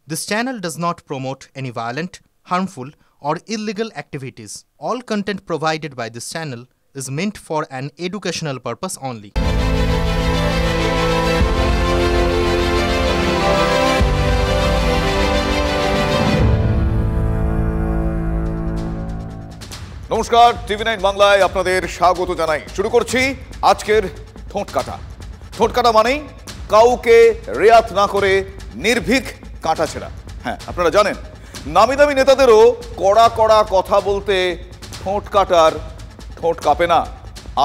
This channel does not promote any violent, harmful, or illegal activities. All content provided by this channel is meant for an educational purpose only. নমস্কার, টিভি9 বাংলায় আপনাদের স্বাগত জানাই। শুরু করছি আজকের ঠোঁটকাটা। ঠোঁটকাটা মানেই কাউকে রেয়াত না করে নির্ভীক কাঁটা ছেঁড়া। হ্যাঁ, আপনারা জানেন নামি দামি নেতাদেরও কড়া কড়া কথা বলতে ঠোঁট কাটার ঠোঁট কাঁপে না,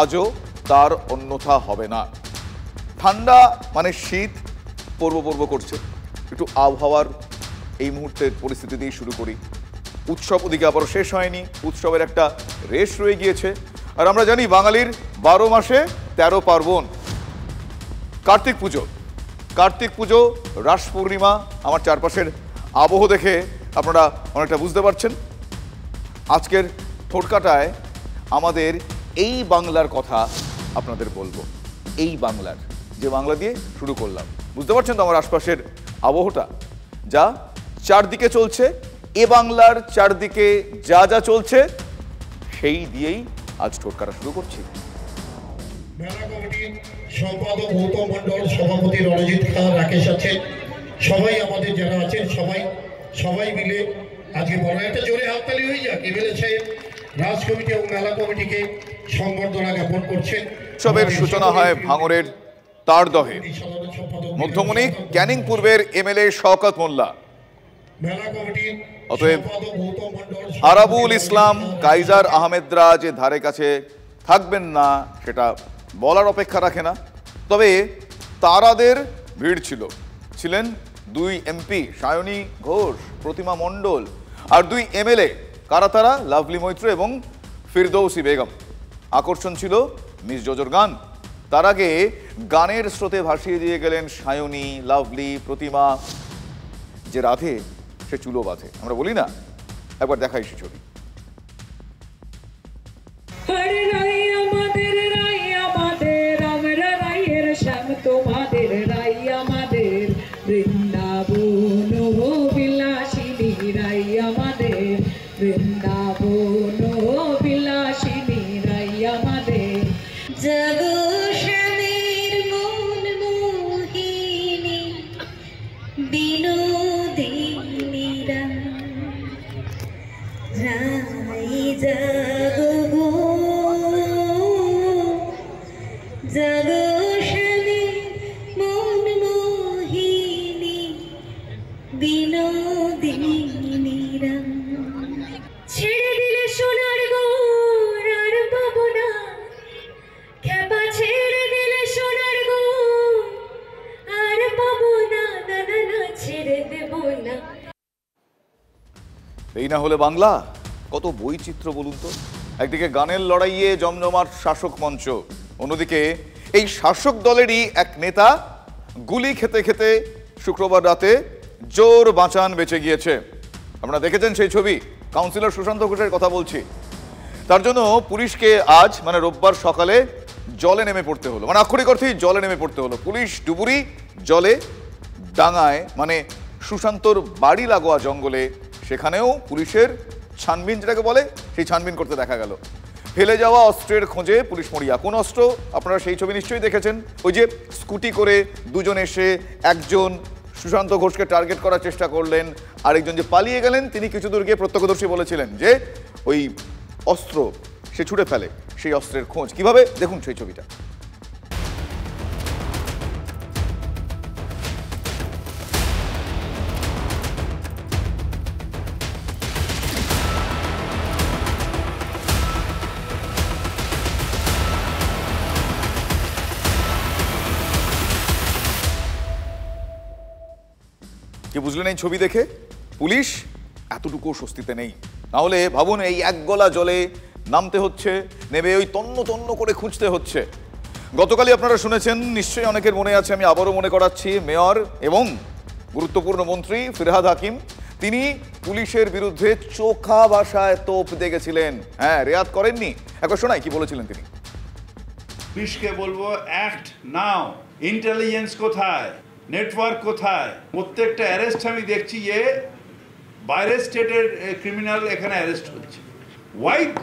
আজও তার অন্যথা হবে না। ঠান্ডা মানে শীত পর্ব করছে, একটু আবহাওয়ার এই মুহূর্তের পরিস্থিতি দিয়ে শুরু করি। উৎসব ওদিকে আবারও শেষ হয়নি, উৎসবের একটা রেশ রয়ে গিয়েছে। আর আমরা জানি বাঙালির 12 মাসে 13 পার্বণ। কার্তিক পুজো, রাস পূর্ণিমা, আমার চারপাশের আবহ দেখে আপনারা অনেকটা বুঝতে পারছেন। আজকের ঠোঁটকাটায় আমাদের এই বাংলার কথা আপনাদের বলবো। এই বাংলার, যে বাংলা দিয়ে শুরু করলাম, বুঝতে পারছেন তো আমার আশপাশের আবহটা, যা চারদিকে চলছে। এ বাংলার চারদিকে যা যা চলছে সেই দিয়েই আজ ঠোঁটকাটা শুরু করছি। মেলা কমিটির সম্পাদক গৌতম মণ্ডল, সভাপতি রণজিৎ খান, রাকেশ আছেন, সবাই আমাদের যারা আছেন সবাই মিলে আজকে বড় একটা জোরে হাততালি হয়ে যাক। এমএলএ সাহেব রাজ কমিটি এবং মেলা কমিটিকে সম্বর্ধনা জ্ঞাপন করছেন। উৎসবের সূচনা হয় ভাঙড়ের তারদহে। মধ্যমণি ক্যানিং পূর্বের এমএলএ শওকত মোল্লা। অতএব আরাবুল ইসলাম, কাইজার আহমেদরা যে ধারে কাছে থাকবেন না সেটা বলার অপেক্ষা রাখে না। তবে তারাদের ভিড় ছিলেন 2 এমপি, সায়নী ঘোষ, প্রতিমা মণ্ডল, আর 2 এমএলএ। কারা তারা? লাভলি মৈত্র এবং ফিরদৌসী বেগম। আকর্ষণ ছিল মিস জোজোর গান। তার আগে গানের স্রোতে ভাসিয়ে দিয়ে গেলেন সায়নী, লাভলি, প্রতিমা। যে রাধে সে চুলো বাঁধে, আমরা বলি না? একবার দেখাই সে ছবি। এই না হলে বাংলা, কত বৈচিত্র্য বলুন তো। একদিকে গানের লড়াইয়ে জমজমাট শাসক মঞ্চ, অন্যদিকে এই শাসক দলেরই এক নেতা গুলি খেতে খেতে শুক্রবার রাতে জোর বাঁচান বেঁচে গিয়েছে। আপনারা দেখেছেন সেই ছবি। কাউন্সিলর সুশান্ত ঘোষের কথা বলছি। তার জন্য পুলিশকে আজ মানে রোববার সকালে জলে নেমে পড়তে হলো, মানে আক্ষরিক অর্থেই জলে নেমে পড়তে হলো। পুলিশ ডুবুরি জলে ডাঙায়, মানে সুশান্তর বাড়ি লাগোয়া জঙ্গলে, সেখানেও পুলিশের ছানবিন যেটাকে বলে, সেই ছানবিন করতে দেখা গেল। ফেলে যাওয়া অস্ত্রের খোঁজে পুলিশ মরিয়া। কোন অস্ত্র? আপনারা সেই ছবি নিশ্চয়ই দেখেছেন। ওই যে স্কুটি করে দুজন এসে একজন সুশান্ত ঘোষকে টার্গেট করার চেষ্টা করলেন, আরেকজন যে পালিয়ে গেলেন তিনি কিছু দূর গিয়ে প্রত্যক্ষদর্শী বলেছিলেন যে ওই অস্ত্র সে ছুঁড়ে ফেলে। সেই অস্ত্রের খোঁজ কিভাবে, দেখুন সেই ছবিটা। কে বুঝলেন এই ছবি দেখে? পুলিশ এতটুকু স্বস্তিতে নেই। নাহলে ভাবুন, এই এক গলা জলে নামতে হচ্ছে, নেমে ওই তন্ন করে খুঁজতে হচ্ছে। গতকালই আপনারা শুনেছেন, নিশ্চয়ই অনেকের মনে আছে, আমি আবারও মনে করাচ্ছি, মেয়র এবং গুরুত্বপূর্ণ মন্ত্রী ফিরহাদ হাকিম তিনি পুলিশের বিরুদ্ধে চোখা ভাষায় তোপ দেখেছিলেন। হ্যাঁ, রেয়াত করেননি। একবার শোনাই কি বলেছিলেন তিনি। পুলিশকে বলবো, অ্যাক্ট নাও। ইন্টেলিজেন্স কোথায়? নেটওয়ার্ক কোথায়? প্রত্যেকটা অ্যারেস্ট আমি দেখছি যে বাইরের স্টেটের ক্রিমিনাল এখানে অ্যারেস্ট হচ্ছে। হোয়াইট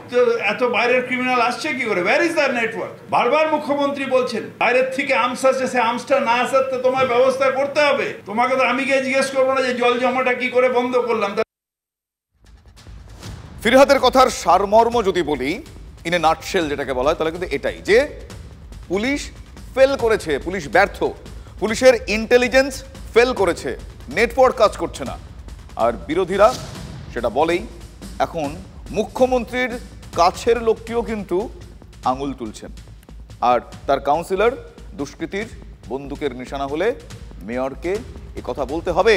এত বাইরের ক্রিমিনাল আসছে কি করে? Where is the network? বারবার মুখ্যমন্ত্রী বলছেন বাইরের থেকে আর্মস আসছে, সে আর্মসটা না আসাতে তোমার ব্যবস্থা করতে হবে। তোমাকে তো আমি গিয়ে জিজ্ঞেস করবো না যে জল জমাটা কি করে বন্ধ করলাম। ফিরহাদের কথার সারমর্ম যদি বলি, ইন এ নাটশেল যেটাকে বলা হয়, তাহলে কিন্তু এটাই যে পুলিশ ফেল করেছে, পুলিশ ব্যর্থ, পুলিশের ইন্টেলিজেন্স ফেল করেছে, নেটওয়ার্ক কাজ করছে না। আর বিরোধীরা সেটা বলেই এখন মুখ্যমন্ত্রীর কাছের লোকটিও কিন্তু আঙুল তুলছেন। আর তার কাউন্সিলর দুষ্কৃতীর বন্দুকের নিশানা হলে মেয়রকে এ কথা বলতে হবে,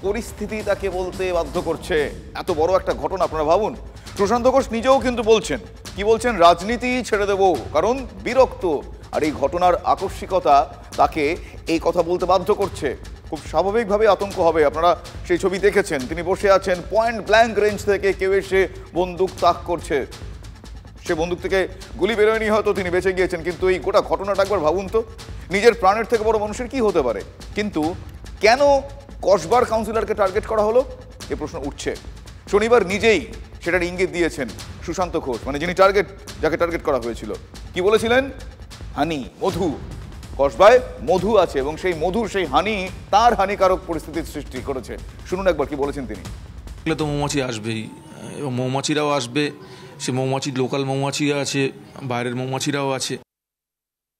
পরিস্থিতি তাকে বলতে বাধ্য করছে। এত বড় একটা ঘটনা আপনারা ভাবুন। সুশান্ত ঘোষ নিজেও কিন্তু বলছেন, কি বলছেন, রাজনীতি ছেড়ে দেব, কারণ বিরক্ত। আর এই ঘটনার আকস্মিকতা তাকে এই কথা বলতে বাধ্য করছে। খুব স্বাভাবিকভাবে আতঙ্ক হবে। আপনারা সেই ছবি দেখেছেন, তিনি বসে আছেন, পয়েন্ট ব্ল্যাঙ্ক রেঞ্জ থেকে কেউ এসে বন্দুক তাক করছে, সে বন্দুক থেকে গুলি বেরোয়নি, হয়তো তিনি বেঁচে গিয়েছেন, কিন্তু এই গোটা ঘটনাটা একবার ভাবুন তো, নিজের প্রাণের থেকে বড় মানুষের কি হতে পারে? কিন্তু কেন কসবার কাউন্সিলরকে টার্গেট করা হলো, এ প্রশ্ন উঠছে। শনিবার নিজেই সেটার ইঙ্গিত দিয়েছেন সুশান্ত ঘোষ, মানে যিনি যাকে টার্গেট করা হয়েছিল। কি বলেছিলেন? হানি, মধু, কসবায় মধু আছে এবং সেই মধুর সেই হানি তার হানিকারক পরিস্থিতির সৃষ্টি করেছে। শুনুন একবার কি বলেছেন তিনি। তো মৌমাছি আসবেই এবং মৌমাছিরাও আসবে, সে মৌমাছি লোকাল মৌমাছি আছে, বাইরের মৌমাছিরাও আছে।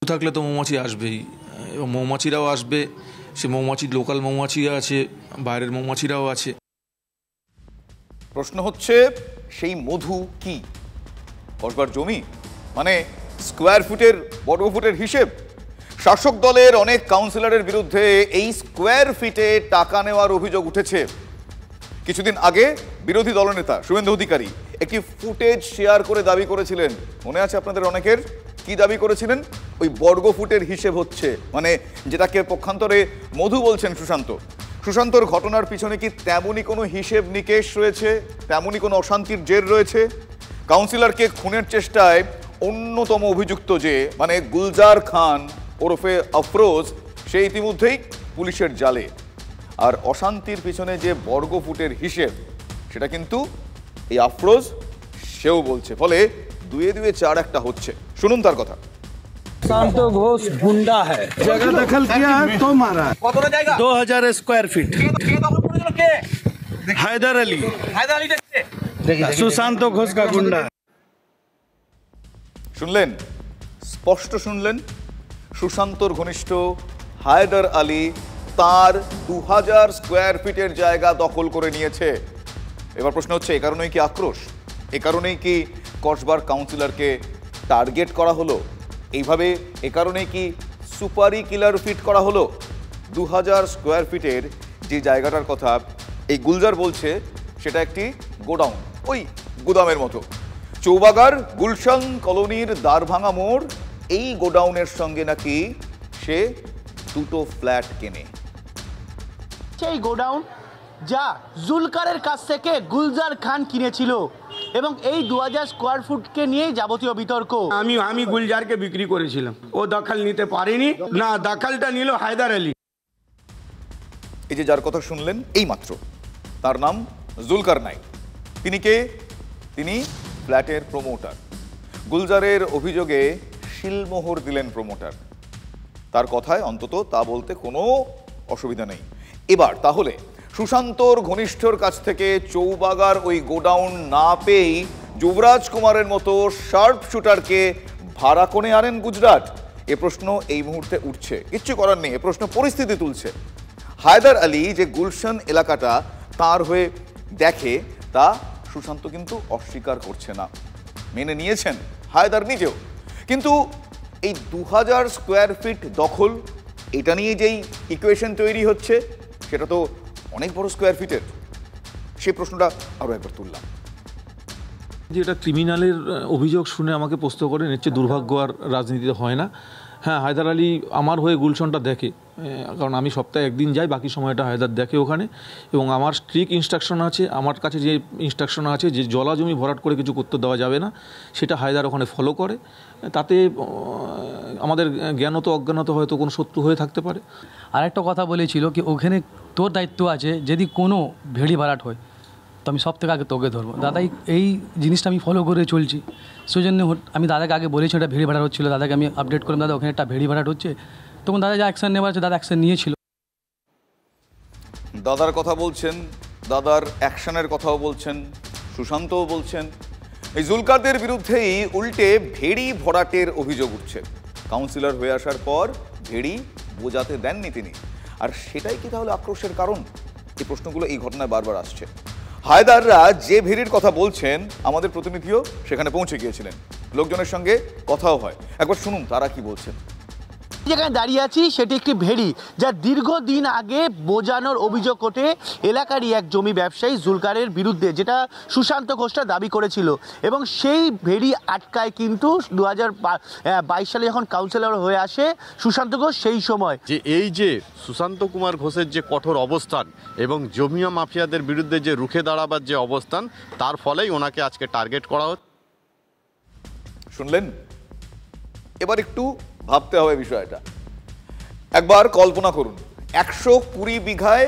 থাকলে তো মৌমাছি আসবেই এবং মৌমাছিরাও আসবে, সে মৌমাছি লোকাল মৌমাছি আছে, বাইরের মৌমাছিরাও আছে। প্রশ্ন হচ্ছে সেই মধু কি? কসবার জমি, মানে স্কোয়ার ফুটের বর্গ ফুটের হিসেব? শাসক দলের অনেক কাউন্সিলরের বিরুদ্ধে এই স্কোয়ার ফিটে টাকা নেওয়ার অভিযোগ উঠেছে। কিছুদিন আগে বিরোধী দলনেতা শুভেন্দু অধিকারী একটি ফুটেজ শেয়ার করে দাবি করেছিলেন, মনে আছে আপনাদের অনেকের? কি দাবি করেছিলেন? ওই বর্গ ফুটের হিসেব হচ্ছে, মানে যেটাকে পক্ষান্তরে মধু বলছেন সুশান্তর ঘটনার পিছনে কি তেমনই কোনো হিসেব নিকেশ রয়েছে, তেমনই কোনো অশান্তির জের রয়েছে? কাউন্সিলরকে খুনের চেষ্টায় অন্যতম অভিযুক্ত যে, মানে গুলজার খান ওরফে আফরোজ, সে ইতিমধ্যেই পুলিশের জালে। আর অশান্তির পিছনে যে বর্গ ফুটের হিসেব, সেটা কিন্তু এই আফরোজ সেও বলছে। ফলে দুয়ে দুয়ে চার একটা হচ্ছে। শুনুন তার কথা। सुशांत घोष गुंडा है, जगह दखल किया है तो मारा। 2000 स्क्वायर फीट। हैदर अली सुशांत घोष का गुंडा। শুনলেন, স্পষ্ট শুনলেন, সুশান্তর ঘনিষ্ঠ হায়দার আলী তার 2000 স্কোয়ার ফিটের জায়গা দখল করে নিয়েছে। এবার প্রশ্ন হচ্ছে, এ কারণেই কি আক্রোশ? এ কারণেই কি কসবার কাউন্সিলরকে টার্গেট করা হলো? এইভাবে এ কারণেই কি সুপারি কিলার ফিট করা হলো? 2000 স্কোয়ার ফিটের যে জায়গাটার কথা এই গুলজার বলছে, সেটা একটি গোডাউন, ওই গুদামের মতো। চৌবাগার গুলশান কলোনির দ্বারভাঙা মোড়, এই গোডাউনের সঙ্গে নাকি সে দুটো ফ্ল্যাট কেনে। সেই গোডাউন যা জুলকারের কাছ থেকে গুলজার খান কিনেছিল এবং এই 2000 স্কোয়ার ফুটকে নিয়েই যাবতীয় বিতর্ক। আমি গুলজারকে বিক্রি করেছিলাম, ও দখল নিতে পারেনি, না দখলটা নিল হায়দার আলী। এই যে যার কথা শুনলেন এই মাত্র, তার নাম জুলকার নাইক। তিনি কে? তিনি ফ্ল্যাটের প্রমোটার। গুলজারের অভিযোগে শিলমোহর দিলেন প্রমোটার। তার কথায় অন্তত তা বলতে কোনো অসুবিধা নেই। এবার তাহলে সুশান্তর ঘনিষ্ঠর কাছ থেকে চৌবাগার ওই গোডাউন না পেয়েই যুবরাজ কুমারের মতো শার্প শুটারকে ভাড়া কোণে আনেন গুজরাট? এ প্রশ্ন এই মুহূর্তে উঠছে, কিচ্ছু করার নেই, এ প্রশ্ন পরিস্থিতি তুলছে। হায়দার আলী যে গুলশান এলাকাটা তার হয়ে দেখে, তা সুশান্ত কিন্তু অস্বীকার করছে না, মেনে নিয়েছেন হায়দার নিজেও। কিন্তু এই 2000 স্কোয়ার ফিট দখল, এটা নিয়ে যেই ইকুয়েশন তৈরি হচ্ছে, সেটা তো অনেক বড় স্কোয়ার ফিটের। সেই প্রশ্নটা আরও একবার তুললাম। যে এটা ক্রিমিনালের অভিযোগ শুনে আমাকে প্রশ্ন করেন, এর চেয়ে দুর্ভাগ্য আর রাজনীতিতে হয় না। হ্যাঁ, হায়দার আলী আমার হয়ে গুলশনটা দেখে, কারণ আমি সপ্তাহে একদিন যাই, বাকি সময়টা হায়দার দেখে ওখানে। এবং আমার স্ট্রিক্ট ইনস্ট্রাকশন আছে, আমার কাছে যে ইনস্ট্রাকশন আছে যে জলা জমি ভরাট করে কিছু করতে দেওয়া যাবে না, সেটা হায়দার ওখানে ফলো করে। তাতে আমাদের জ্ঞানত অজ্ঞানত হয়তো কোনো শত্রু হয়ে থাকতে পারে। আর একটা কথা বলেছিল কি ওখানে তোর দায়িত্ব আছে, যদি কোনো ভেড়ি ভরাট হয় তো আমি সব থেকে আগে তোকে ধরবো। দাদা এই জিনিসটা আমি ফলো করে চলছি, সেই জন্য আমি দাদাকে আগে বলেছি এটা ভেড়ি ভাড়াট হচ্ছিলো, দাদাকে আমি আপডেট করলাম দাদা ওখানে একটা ভেড়ি ভাড়াট হচ্ছে, তখন দাদা যা অ্যাকশন নেওয়ার আছে দাদা অ্যাকশন নিয়েছিল। দাদার কথা বলছেন, দাদার অ্যাকশনের কথাও বলছেন, সুশান্তও বলছেন। এই জুলকারদের বিরুদ্ধেই উল্টে ভেড়ি ভরাটের অভিযোগ উঠছে। কাউন্সিলর হয়ে আসার পর ভেড়ি বোঝাতে দেননি তিনি, আর সেটাই কি তাহলে আক্রোশের কারণ? এই প্রশ্নগুলো এই ঘটনায় বারবার আসছে। হায়দাররা যে ভেড়ির কথা বলছেন, আমাদের প্রতিনিধিও সেখানে পৌঁছে গিয়েছিলেন, লোকজনের সঙ্গে কথাও হয়। একবার শুনুন তারা কি বলছেন। যেখানে দাঁড়িয়ে আছি সেটি একটি ভেড়ি, যা দীর্ঘদিন আগে বোঝানোর অভিযোগ ওঠে এলাকারই এক জমি ব্যবসায়ী জুলকারের বিরুদ্ধে, যেটা সুশান্ত ঘোষটা দাবি করেছিল। এবং সেই ভেড়ি আটকায় কিন্তু 2022 সালে যখন কাউন্সিলর হয়ে আসে সুশান্ত ঘোষ, সেই সময় যে এই যে সুশান্ত কুমার ঘোষের যে কঠোর অবস্থান এবং জমিয়া মাফিয়াদের বিরুদ্ধে যে রুখে দাঁড়াবার যে অবস্থান, তার ফলেই ওনাকে আজকে টার্গেট করা হচ্ছে। শুনলেন? এবার একটু ভাবতে হবে বিষয়টা। একবার কল্পনা করুন, 120 বিঘায়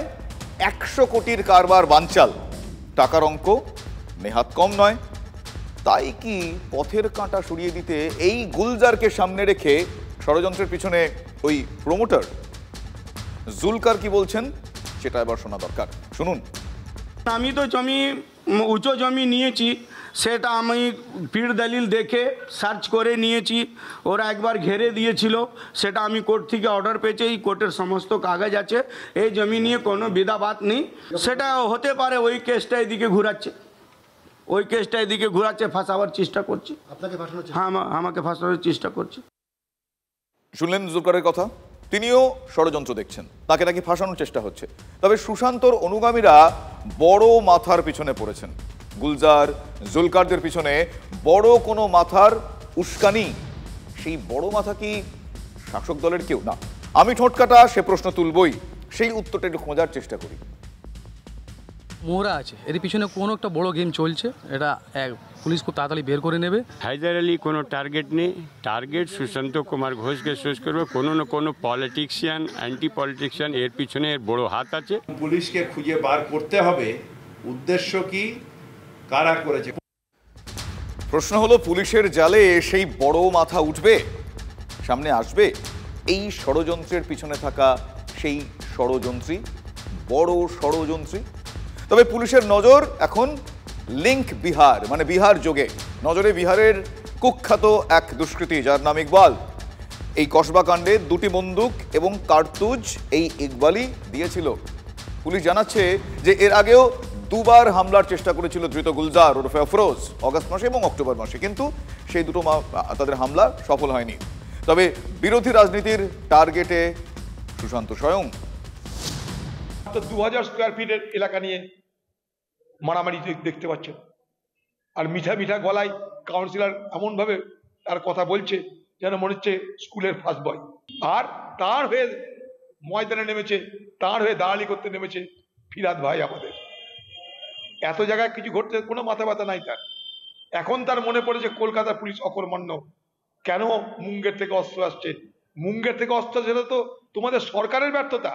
100 কোটির কারবার বানচাল। টাকার অঙ্ক নেহাত কম নয়। তাই কি পথের কাঁটা সরিয়ে দিতে এই গুলজারকে সামনে রেখে ষড়যন্ত্রের পিছনে ওই প্রমোটার? জুলকার কি বলছেন সেটা এবার শোনা দরকার, শুনুন। আমি তো জমি উঁচু জমি নিয়েছি, সেটা আমি পীর দলিল দেখে সার্চ করে নিয়েছি। ওরা একবার ঘেরে দিয়েছিল, সেটা আমি কোর্ট থেকে অর্ডার পেয়েছি, এই কোর্টের সমস্ত কাগজ আছে, এই জমি নিয়ে কোনো বিধাবাদ নেই। সেটা হতে পারে ওই কেসটা এদিকে ঘুরাচ্ছে, ওই কেসটা এদিকে ঘুরাচ্ছে, ফাঁসাবার চেষ্টা করছে। আপনাকে ফাঁসানোর চেষ্টা? হ্যাঁ, আমাকে ফাঁসানোর চেষ্টা করছে। শুনলেন জুলকারের কথা? তিনিও ষড়যন্ত্র দেখছেন, তাকে নাকি ফাঁসানোর চেষ্টা হচ্ছে। তবে সুশান্তর অনুগামীরা বড় মাথার পিছনে পড়েছেন। গুলজার জুলকারদের পিছনে বড় কোনো মাথার উস্কানি, সেই বড় মাথা কি শাসক দলের কেউ? না, আমি ঠোঁটকাটা সে প্রশ্ন তুলবই, সেই উত্তরটা একটু খোঁজার চেষ্টা করি। মোহরা আছে, এর পিছনে কোনো একটা বড় গেম চলছে, এটা পুলিশ খুব তাড়াতাড়ি বের করে নেবে। হায়দার আলী কোনো টার্গেট নেই, টার্গেট সুশান্ত কুমার ঘোষকে শেষ করবে। কোনো না কোনো পলিটিশিয়ান, অ্যান্টি পলিটিশিয়ান এর পিছনে এর বড় হাত আছে। পুলিশকে খুঁজে বার করতে হবে উদ্দেশ্য কি, কারা করেছে। প্রশ্ন হলো, পুলিশের জালে সেই বড় মাথা উঠবে, সামনে আসবে এই ষড়যন্ত্রের পিছনে থাকা সেই ষড়যন্ত্রী, বড় ষড়যন্ত্রী? তবে পুলিশের নজর এখন লিঙ্ক বিহার, মানে বিহার যোগে নজরে বিহারের কুখ্যাত এক দুষ্কৃতী যার নাম ইকবাল। এই কসবা কাণ্ডে 2টি বন্দুক এবং কার্তুজ এই ইকবালই দিয়েছিল। পুলিশ জানাচ্ছে যে এর আগেও 2বার হামলার চেষ্টা করেছিল ধৃত গুলজার ওরফে আফরোজ, অগস্ট মাসে এবং অক্টোবর মাসে, কিন্তু সেই দুটো তাদের হামলা সফল হয়নি। তবে বিরোধী রাজনীতির টার্গেটে সুশান্ত স্বয়ং। 2000 স্কোয়ার ফিটের এলাকা নিয়ে মারামারি দেখতে পাচ্ছেন, আর মিঠা মিঠা গলায় কাউন্সিলর এমন ভাবে তার কথা বলছে যেন মনে হচ্ছে স্কুলের ফার্স্ট বয়। আর তার হয়ে ময়দানে নেমেছে, তার হয়ে দাঁড়ালি করতে নেমেছে ফিরাদ ভাই আমাদের। এত জায়গায় কিছু ঘটতে কোনো মাথা ব্যথা নাই তার। এখন তার মনে পড়েছে কলকাতা পুলিশ অকর্মণ্য, কেন মুঙ্গের থেকে অস্ত্র আসছে। মুঙ্গের থেকে অস্ত্র সেটা তো তোমাদের সরকারের ব্যর্থতা।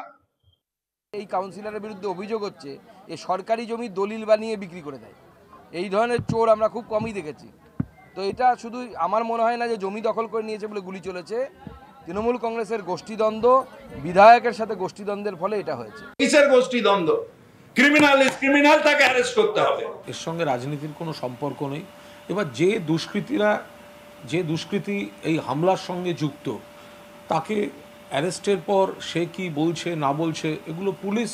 এই কাউন্সিলরের বিরুদ্ধে অভিযোগ হচ্ছে এ সরকারি জমি দলিল বানিয়ে বিক্রি করে দেয়। এই ধরনের চোর আমরা খুব কমই দেখেছি। তো এটা শুধু আমার মনে হয় না যে জমি দখল করে নিয়েছে বলে গুলি চলেছে, তৃণমূল কংগ্রেসের গোষ্ঠীদ্বন্দ্ব, বিধায়কের সাথে গোষ্ঠীদ্বন্দ্বের ফলে এটা হয়েছে। কিসের গোষ্ঠীদ্বন্দ্ব? ক্রিমিনাল ইজ ক্রিমিনাল, তাকে অ্যারেস্ট করতে হবে। এর সঙ্গে রাজনীতির কোনো সম্পর্ক নেই। এবার যে দুষ্কৃতী এই হামলার সঙ্গে যুক্ত, তাকে অ্যারেস্টের পর সে কি বলছে না বলছে এগুলো পুলিশ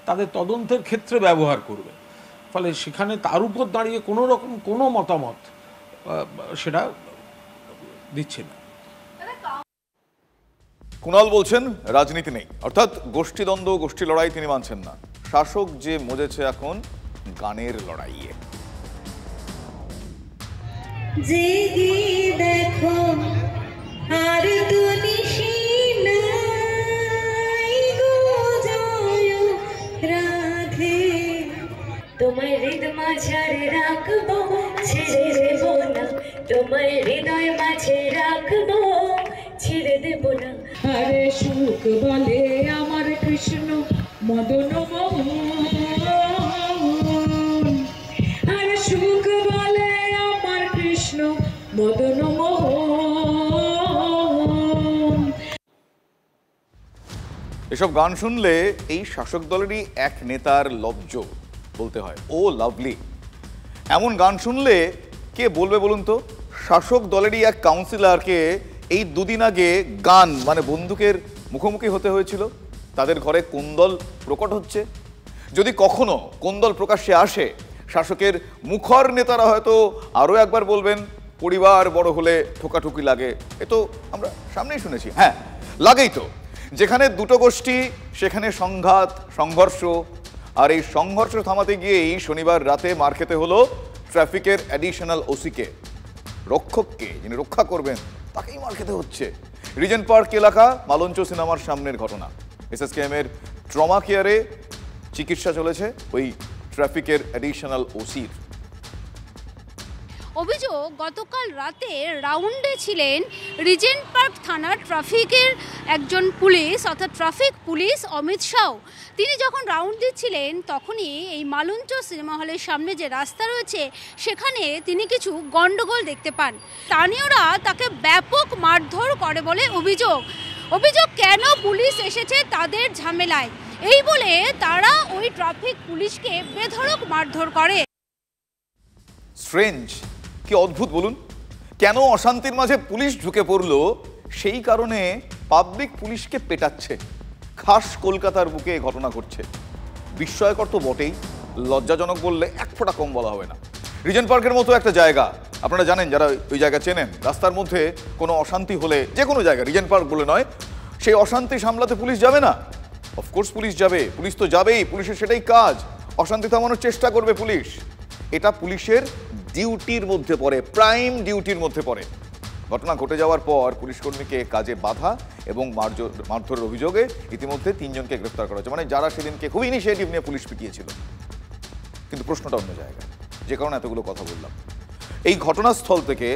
তাদের তদন্তের ক্ষেত্রে ব্যবহার করবে। ফলে সেখানে তার উপর দাঁড়িয়ে কোনো রকম কোনো মতামত সেটা দিচ্ছে না। কুণাল বলছেন রাজনীতি নেই, অর্থাৎ গোষ্ঠীদ্বন্দ্ব, গোষ্ঠী লড়াই তিনি মানছেন না। শাসক যে মজেছে এখন গানের লড়াইয়ে। জেগে দেখো আর তুমি নাই গো জয় রাধে, তোমার হৃদয় মাঝে রাখবো ছেড়ে দেব না, তোমার হৃদয় মাঝে রাখবো ছেড়ে দেব না। আরে সুখ বলে আমার কৃষ্ণ মদন মোহন, আর সুখ বলে আমার কৃষ্ণ মদন মোহন। এসব গান শুনলে এই শাসক দলেরই এক নেতার লব্জ বলতে হয়, ও লাভলি। এমন গান শুনলে কে বলবে বলুন তো? শাসক দলেরই এক কাউন্সিলরকে এই দুদিন আগে গান মানে বন্দুকের মুখোমুখি হতে হয়েছিল। তাদের ঘরে কোন্দল প্রকট হচ্ছে। যদি কখনো কোন্দল প্রকাশ্যে আসে, শাসকের মুখর নেতারা হয়তো আরও একবার বলবেন পরিবার বড় হলে ঠোকাঠুকি লাগে। এ তো আমরা সামনেই শুনেছি। হ্যাঁ, লাগেই তো। যেখানে দুটো গোষ্ঠী সেখানে সংঘাত, সংঘর্ষ। আর এই সংঘর্ষ থামাতে গিয়েই শনিবার রাতে মার খেতে হলো ট্রাফিকের অ্যাডিশনাল ওসিকে। রক্ষককে, যিনি রক্ষা করবেন, তাকেই মার খেতে হচ্ছে। রিজেন্ট পার্ক এলাকা, মালঞ্চ সিনেমার সামনের ঘটনা। এসএসকেএম এর ট্রমা কেয়ারে চিকিৎসা চলেছে ওই ট্রাফিকের অ্যাডিশনাল ওসির। অভিযোগ, গতকাল রাতে রাউন্ডে ছিলেন রিজেন্ট পার্ক থানার ট্রাফিকের একজন পুলিশ, অর্থাৎ ট্রাফিক পুলিশ অমিত শাহ। তিনি যখন রাউন্ড দিচ্ছিলেন তখনই এই মালঞ্চ সিনেমা হলের সামনে যে রাস্তা রয়েছে সেখানে তিনি কিছু গন্ডগোল দেখতে পান। স্থানীয়রা তাকে ব্যাপক মারধর করে বলে অভিযোগ। কেন পুলিশ এসেছে তাদের ঝামেলায়, এই বলে তারা ওই ট্রাফিক পুলিশকে বেধড়ক মারধর করে। স্ট্রেঞ্জ, কি অদ্ভুত বলুন। কেন অশান্তির মাঝে পুলিশ ঢুকে পড়লো সেই কারণে পাবলিক পুলিশকে পেটাচ্ছে। খাস কলকাতার বুকে ঘটনা ঘটছে। বিস্ময়কর তো বটেই, লজ্জাজনক বললে এক ফোঁটা কম বলা হবে না। রিজেন্ট পার্কের মতো একটা জায়গা, আপনারা জানেন যারা ওই জায়গা চেনেন, রাস্তার মধ্যে কোনো অশান্তি হলে যে কোনো জায়গা, রিজেন্ট পার্ক বলে নয়, সেই অশান্তি সামলাতে পুলিশ যাবে না? অফকোর্স পুলিশ যাবে, পুলিশ তো যাবেই, পুলিশের সেটাই কাজ। অশান্তি থামানোর চেষ্টা করবে পুলিশ। এটা পুলিশের ডিউটির মধ্যে পড়ে, প্রাইম ডিউটির মধ্যে পড়ে। ঘটনা ঘটে যাওয়ার পর পুলিশ কর্মীকে কাজে বাধা এবং মারধরের অভিযোগে ইতিমধ্যে 3 জনকে গ্রেফতার করা হয়েছে, মানে যারা সেদিনকে খুব ইনিশিয়েটিভ নিয়ে পুলিশ পিটিয়েছিল। কিন্তু প্রশ্নটা অন্য জায়গায়, যে কারণে এতগুলো কথা বললাম। এই ঘটনাস্থল থেকে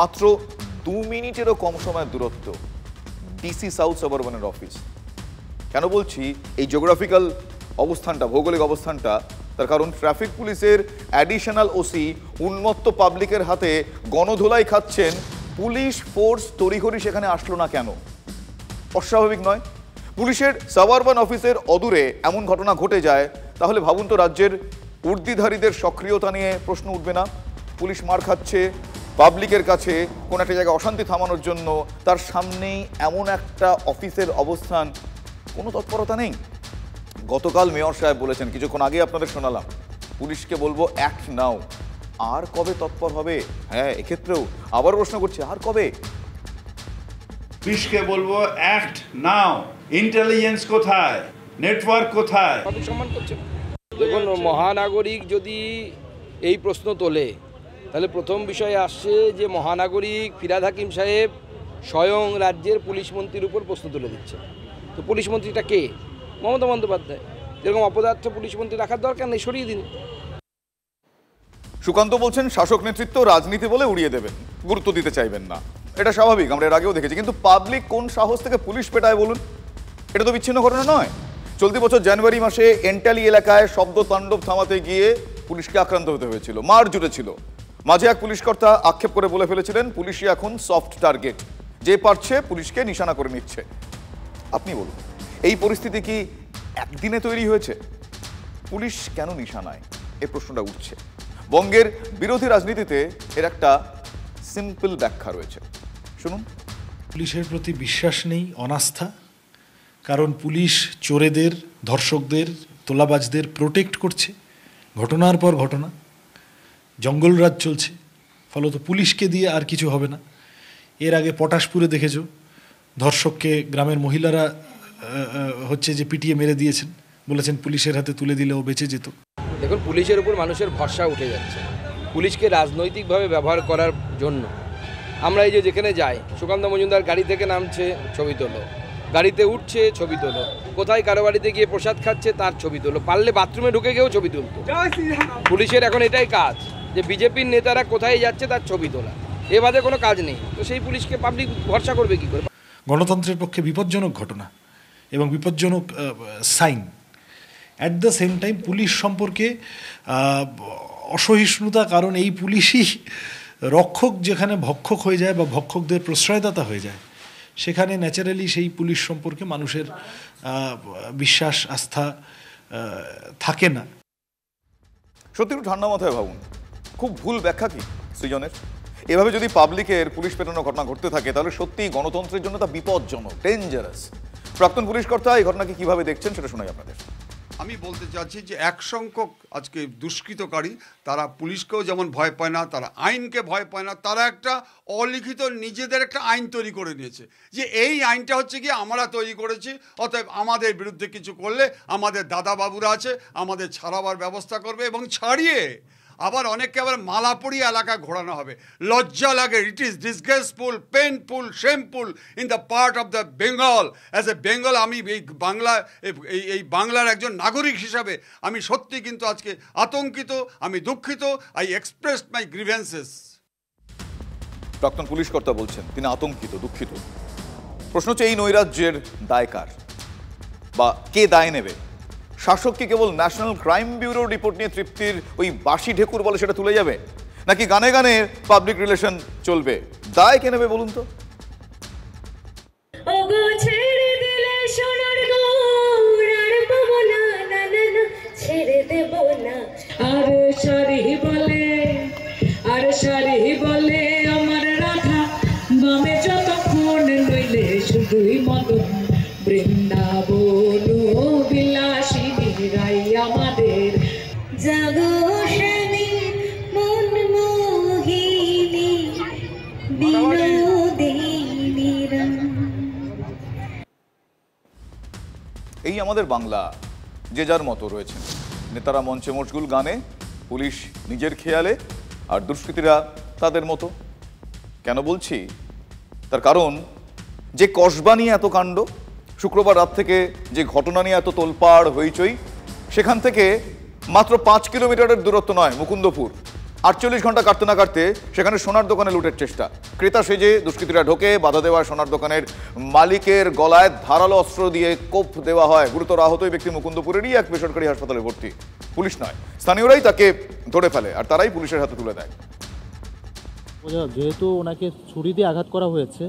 মাত্র 2 মিনিটেরও কম সময়ের দূরত্ব ডিসি সাউথ সাবারবানের অফিস। কেন বলছি এই জিওগ্রাফিক্যাল অবস্থানটা, ভৌগোলিক অবস্থানটা? তার কারণ ট্রাফিক পুলিশের অ্যাডিশনাল ওসি উন্মত্ত পাবলিকের হাতে গণধোলাই খাচ্ছেন। পুলিশ ফোর্স তড়িঘড়ি সেখানে আসলো না কেন? অস্বাভাবিক নয়। পুলিশের সাবারবান অফিসের অদূরে এমন ঘটনা ঘটে যায়, তাহলে ভাবুন তো রাজ্যের উর্দিধারীদের সক্রিয়তা নিয়ে প্রশ্ন উঠবে না? পুলিশ মার খাচ্ছে পাবলিকের কাছে কোন একটা জায়গায় অশান্তি থামানোর জন্য, তার সামনেই এমন একটা অফিসের অবস্থান, কোনো তৎপরতা নেই। গতকাল মেয়র সাহেব বলেছেন, কিছুক্ষণ আগে আপনাদের শোনালাম, পুলিশকে বলবো অ্যাক্ট নাও। আর কবে তৎপর হবে? হ্যাঁ, এক্ষেত্রেও আবার প্রশ্ন করছি, আর কবে? পুলিশকে বলবো অ্যাক্ট নাও। ইন্টেলিজেন্স কোথায়? নেটওয়ার্ক কোথায়? সম্মান করছে। দেখুন, মহানাগরিক যদি এই প্রশ্ন তোলে তাহলে প্রথম বিষয় আসছে যে মহানাগরিক ফিরহাদ হাকিম সাহেব স্বয়ং রাজ্যের পুলিশ মন্ত্রীর উপর প্রশ্ন তুলে দিচ্ছে। তো পুলিশ মন্ত্রীটা কে? মমতা বন্দ্যোপাধ্যায়। এরকম অপদার্থ পুলিশ মন্ত্রী রাখার দরকার নেই, সরিয়ে দিন। সুকান্ত বলছেন শাসক নেতৃত্ব রাজনীতি বলে উড়িয়ে দেবেন, গুরুত্ব দিতে চাইবেন না। এটা স্বাভাবিক, আমরা এর আগেও দেখেছি। কিন্তু পাবলিক কোন সাহস থেকে পুলিশ পেটায় বলুন? এটা তো বিচ্ছিন্ন ঘটনা নয়। চলতি বছর জানুয়ারি মাসে এন্টালি এলাকায় শব্দ তাণ্ডব থামাতে গিয়ে পুলিশকে আক্রান্ত হতে হয়েছিল, মার জুটেছিল। মাঝে এক পুলিশ কর্তা আক্ষেপ করে বলে ফেলেছিলেন, পুলিশই এখন সফট টার্গেট, যে পারছে পুলিশকে নিশানা করে নিচ্ছে। আপনি বলুন, এই পরিস্থিতি কি একদিনে তৈরি হয়েছে? পুলিশ কেন নিশানায়, এই প্রশ্নটা উঠছে। বঙ্গের বিরোধী রাজনীতিতে এর একটা সিম্পল ব্যাখ্যা রয়েছে, শুনুন। পুলিশের প্রতি বিশ্বাস নেই, অনাস্থা। কারণ পুলিশ চোরেদের, ধর্ষকদের, তোলাবাজদের প্রোটেক্ট করছে, ঘটনার পর ঘটনা, জঙ্গলরাজ চলছে। ফলত পুলিশকে দিয়ে আর কিছু হবে না। এর আগে পটাশপুরে দেখেছো, ধর্ষককে গ্রামের মহিলারা হচ্ছে যে পিটিয়ে মেরে দিয়েছেন, বলেছেন পুলিশের হাতে তুলে দিলে ও বেঁচে যেত। দেখুন, পুলিশের উপর মানুষের ভরসা উঠে যাচ্ছে। পুলিশকে রাজনৈতিকভাবে ব্যবহার করার জন্য আমরা এই যে যেখানে যাই, সুকান্ত মজুমদার গাড়ি থেকে নামছে ছবি তোলো, গাড়িতে উঠছে ছবি তোলো, কোথায় কারো বাড়িতে গিয়ে প্রসাদ খাচ্ছে তার ছবি তোলো, পারলে বাথরুমে ঢুকে গিয়েও ছবি তুলতো। পুলিশের এখন এটাই কাজ যে বিজেপির নেতারা কোথায় যাচ্ছে তার ছবি তোলা, এ বাদে কোনো কাজ নেই। তো সেই পুলিশকে পাবলিক ভরসা করবে কি করে? গণতন্ত্রের পক্ষে বিপজ্জনক ঘটনা এবং বিপজ্জনক sign. At the same time police সম্পর্কে অসহিষ্ণুতা, কারণ এই পুলিশই রক্ষক যেখানে ভক্ষক হয়ে যায় বা ভক্ষকদের প্রশ্রয়দাতা হয়ে যায়, সেখানে ন্যাচারালি সেই পুলিশ সম্পর্কে মানুষের বিশ্বাস আস্থা থাকে না। সত্যি একটু ঠান্ডা মাথায় ভাবুন, খুব ভুল ব্যাখ্যা কি সৃজনের? এভাবে যদি পাবলিকের পুলিশ পেটানোর ঘটনা ঘটতে থাকে তাহলে সত্যিই গণতন্ত্রের জন্য তা বিপজ্জনক, ডেঞ্জারাস। প্রাক্তন পুলিশ কর্তা এই ঘটনাকে কিভাবে দেখছেন সেটা শোনাই আপনাদের। আমি বলতে চাচ্ছি যে এক সংখ্যক আজকে দুষ্কৃতকারী, তারা পুলিশকেও যেমন ভয় পায় না, তারা আইনকে ভয় পায় না, তারা একটা অলিখিত নিজেদের একটা আইন তৈরি করে নিয়েছে যে এই আইনটা হচ্ছে কি আমরা তৈরি করেছি, অতএব আমাদের বিরুদ্ধে কিছু করলে আমাদের দাদা বাবুরা আছে, আমাদের ছাড়াবার ব্যবস্থা করবে এবং ছাড়িয়ে আবার অনেককে আবার মালাপুরি এলাকা ঘোরানো হবে। লজ্জা লাগে। It is disgraceful, painful, shameful in the part of the Bengal. As a Bengal, আমি এই বাংলার একজন নাগরিক হিসাবে আমি সত্যি কিন্তু আজকে আতঙ্কিত, আমি দুঃখিত। I express my grievances. প্রাক্তন পুলিশ কর্তা বলছেন তিনি আতঙ্কিত, দুঃখিত। প্রশ্ন হচ্ছে এই নৈরাজ্যের দায় কার বা কে দায় নেবে? শাসক কি কেবল ন্যাশনাল ক্রাইম ব্যুরোর রিপোর্ট নিয়ে তৃপ্তির ওই বাসি ঢেকুর বলে সেটা তুলে যাবে, নাকি গানে গানে পাবলিক রিলেশন চলবে? দায় কে নেবে বলুন তো? আমার রাধা বামে যতক্ষণ নইলে শুধুই মদন বৃন্দাবন বিলাসিনী রাই আমাদের জাগোষণী মনমোহিনী বিনোদিনী। এই আমাদের বাংলা, যে যার মতো রয়েছেন। নেতারা মঞ্চে মশগুল গানে, পুলিশ নিজের খেয়ালে, আর দুষ্কৃতীরা তাদের মতো। কেন বলছি? তার কারণ যে কসবা নিয়ে এত কাণ্ড, শুক্রবার রাত থেকে যে ঘটনা নিয়ে এত তোলপাড় হইচই, সেখান থেকে মাত্র 5 কিলোমিটারের দূরত্ব নয় মুকুন্দপুর। 48 ঘন্টা কাটতে না কাটতে সেখানে সোনার দোকানে লুটের চেষ্টা। ক্রেতা সেজে দুষ্কৃতীরা ঢোকে, বাধা দেওয়া সোনার দোকানের মালিকের গলায় ধারালো অস্ত্র দিয়ে কোপ দেওয়া হয়। গুরুতর আহত ওই ব্যক্তি মুকুন্দপুরেরই এক বেসরকারি হাসপাতালে ভর্তি। পুলিশ নয়, স্থানীয়রাই তাকে ধরে ফেলে আর তারাই পুলিশের হাতে তুলে দেয়। যেহেতু ওনাকে ছুরি দিয়ে আঘাত করা হয়েছে,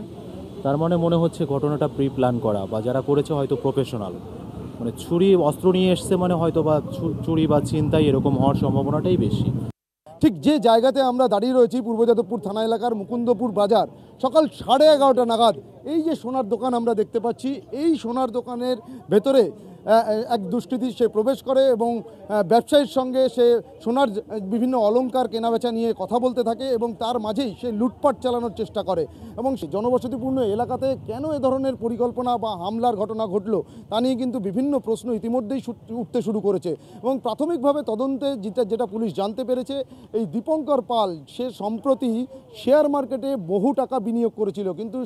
তার মানে মনে হচ্ছে ঘটনাটা প্রি প্ল্যান করা, বা যারা করেছে হয়তো প্রফেশনাল। মানে ছুরি অস্ত্র নিয়ে এসছে মানে হয়তো বা চুরি বা ছিনতাই এরকম হওয়ার সম্ভাবনাটাই বেশি। ঠিক যে জায়গাতে আমরা দাঁড়িয়ে রয়েছি পূর্ব যাদবপুর থানা এলাকার মুকুন্দপুর বাজার, সকাল 11:30 নাগাদ এই যে সোনার দোকান আমরা দেখতে পাচ্ছি, এই সোনার দোকানের ভেতরে এক দুষ্কৃতী সে প্রবেশ করে এবং ব্যবসায়ীর সঙ্গে সে সোনার বিভিন্ন অলংকার কেনাবেচা নিয়ে কথা বলতে থাকে এবং তার মাঝেই সে লুটপাট চালানোর চেষ্টা করে। এবং জনবসতিপূর্ণ এলাকাতে কেন এ ধরনের পরিকল্পনা বা হামলার ঘটনা ঘটলো তা নিয়ে কিন্তু বিভিন্ন প্রশ্ন ইতিমধ্যেই উঠতে শুরু করেছে। এবং প্রাথমিকভাবে তদন্তে যেটা পুলিশ জানতে পেরেছে, এই দীপঙ্কর পাল সে সম্প্রতি শেয়ার মার্কেটে বহু টাকা বিনিয়োগ করেছিল, কিন্তু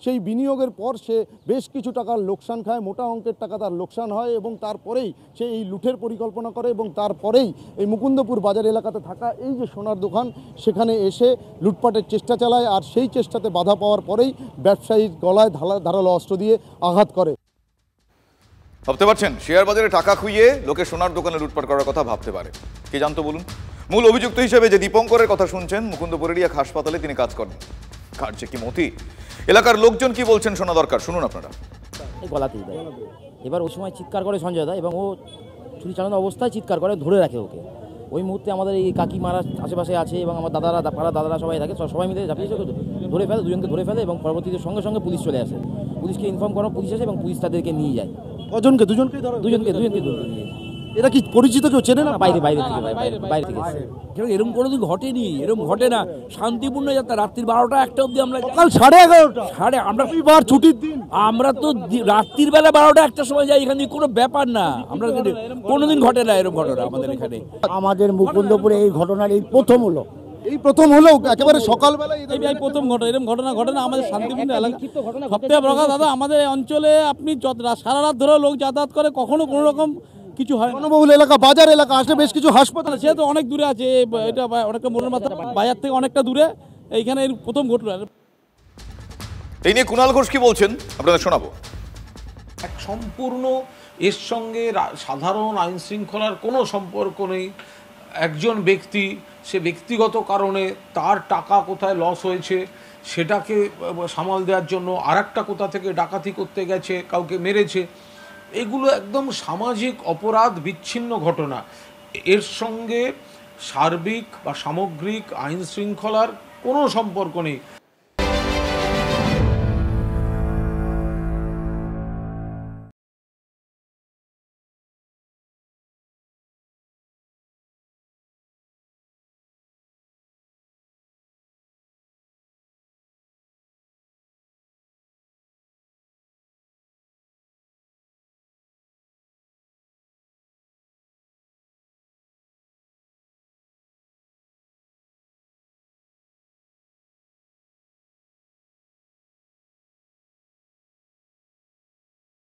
সেই বিনিয়োগের পর সে বেশ কিছু টাকার লোকসান খায়, মোটা অঙ্কের টাকা তার লোকসান হয় এবং তারপরেই সে এই লুটের পরিকল্পনা করে এবং তারপরেই এই মুকুন্দপুর বাজার এলাকাতে থাকা এই যে সোনার দোকান সেখানে এসে লুটপাটের চেষ্টা চালায়। আর সেই চেষ্টাতে বাধা পাওয়ার পরেই ব্যবসায়ীর গলায় ধারালো অস্ত্র দিয়ে আঘাত করে। ভাবতে পারছেন, শেয়ার বাজারে টাকা খুইয়ে লোকে সোনার দোকানে লুটপাট করার কথা ভাবতে পারে? কে জানতো বলুন? মূল অভিযুক্ত হিসেবে যে দীপঙ্করের কথা শুনছেন, মুকুন্দপুরেরই এক হাসপাতালে তিনি কাজ করেন। কার যে কি মতি, এলাকার লোকজন কি বলছেন শোনা দরকার, শুনুন আপনারা। গলাতেই দেয়। এবার ওই সময় চিৎকার করে সঞ্জয় দা এবং ও ছুরি চালানো অবস্থায় চিৎকার করে, ধরে রাখে ওকে। ওই মুহূর্তে আমাদের এই কাকিমারা আশেপাশে আছে এবং আমার দাদারা দাদারা সবাই থাকে, সবাই মিলে ঝাঁপিয়েছে, ধরে ফেলে, দুজনকে ধরে ফেলে এবং পরবর্তীতে সঙ্গে সঙ্গে পুলিশ চলে আসে। পুলিশকে ইনফর্ম করা, পুলিশ আসে এবং পুলিশ তাদেরকে নিয়ে যায়। কজনকে? দুজনকে ধরে নিয়ে। এরা কি পরিচিত কেউ, চেনে না? বাইরে থেকে এরকম কোনোদিন ঘটেনি, এরকম ঘটে না। শান্তিপূর্ণ যাত্রা, রাত্রির 12টা 1টা অব্দি আমরা, সকাল 11:30 আমরা ছুটির দিন, আমরা তো রাত্রির বেলা 12টা 1টার সময় যাই, এখানে কোনো ব্যাপার না। আমরা কোনোদিন ঘটে না এরকম ঘটনা আমাদের এখানে। আমাদের মুকুন্দপুরে এই ঘটনার এই প্রথম হলো এই প্রথম হলো একেবারে সকালবেলা এই প্রথম ঘটনা, এরকম ঘটনা ঘটে না আমাদের শান্তিপূর্ণ এলাকা। সবথেকে বড় কথা দাদা, আমাদের অঞ্চলে আপনি সারা রাত ধরে লোক যাতায়াত করে, কখনো কোনো রকম কিছু হয়। জনবহুল এলাকা, বাজার এলাকা, আসলে বেশ কিছু হাসপাতাল, সে তো অনেক দূরে আছে, এটা অনেকটা মনের মাথা, বাজার থেকে অনেকটা দূরে, এইখানে প্রথম ঘটনা। এই নিয়ে কুণাল ঘোষ কি বলছেন আপনাদের শোনাবো। এক সম্পূর্ণ এর সঙ্গে সাধারণ আইন শৃঙ্খলার কোনো সম্পর্ক নেই। একজন ব্যক্তি, সে ব্যক্তিগত কারণে তার টাকা কোথায় লস হয়েছে সেটাকে সামাল দেওয়ার জন্য আরেকটা কোথা থেকে ডাকাতি করতে গেছে, কাউকে মেরেছে, এগুলো একদম সামাজিক অপরাধ, বিচ্ছিন্ন ঘটনা। এর সঙ্গে সার্বিক বা সামগ্রিক আইন শৃঙ্খলার কোনো সম্পর্ক নেই।